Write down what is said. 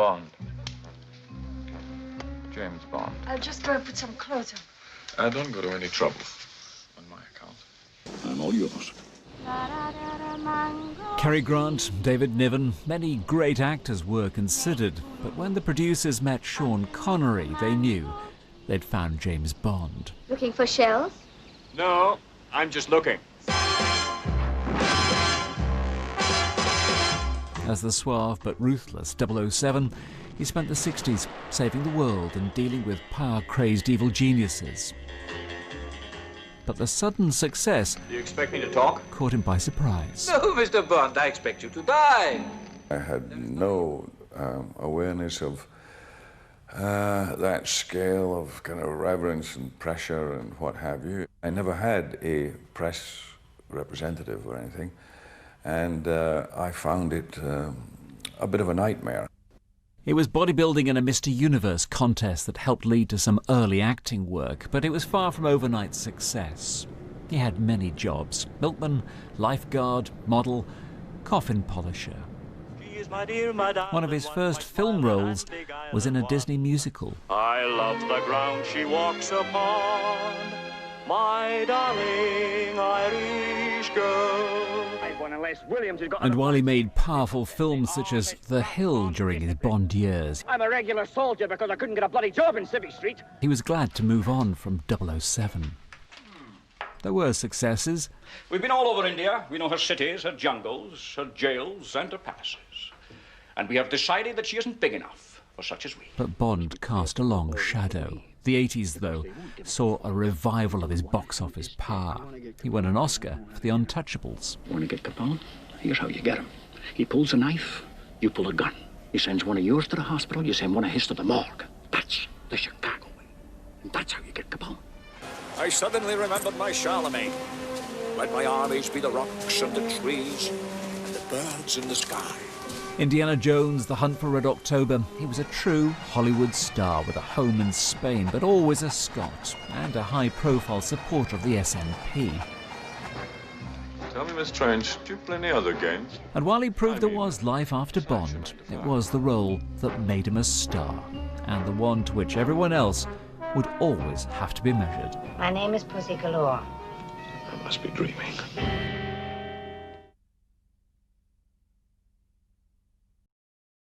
Bond. James Bond. I'll just go and put some clothes on. Don't go to any trouble on my account. I'm all yours. Cary Grant, David Niven, many great actors were considered, but when the producers met Sean Connery, they knew they'd found James Bond. Looking for shells? No, I'm just looking. As the suave but ruthless 007, he spent the 60s saving the world and dealing with power-crazed evil geniuses. But the sudden success Do you expect me to talk? caught him by surprise. No, Mr. Bond, I expect you to die. I had no awareness of that scale of kind of reverence and pressure and what have you. I never had a press representative or anything, and I found it a bit of a nightmare. It was bodybuilding and a Mr. Universe contest that helped lead to some early acting work, but it was far from overnight success. He had many jobs: milkman, lifeguard, model, coffin polisher. One of his first film roles was in a Disney musical. I love the ground she walks upon, my darling Irish girl. And while he made powerful films such as The Hill during his Bond years, I'm a regular soldier because I couldn't get a bloody job in Civvy Street. he was glad to move on from 007. There were successes. We've been all over India. We know her cities, her jungles, her jails, and her palaces. And we have decided that she isn't big enough for such as we. But Bond cast a long shadow. The 80s, though, saw a revival of his box office power. He won an Oscar for The Untouchables. Want to get Capone? Here's how you get him. He pulls a knife, you pull a gun. He sends one of yours to the hospital, you send one of his to the morgue. That's the Chicago way. And that's how you get Capone. I suddenly remembered my Charlemagne. Let my armies be the rocks and the trees and the birds in the sky. Indiana Jones, The Hunt for Red October. He was a true Hollywood star with a home in Spain, but always a Scot and a high-profile supporter of the SNP. Tell me, Miss Strange, do you play any other games? And while he proved there was life after Bond, it was the role that made him a star, and the one to which everyone else would always have to be measured. My name is Pussy Galore. I must be dreaming.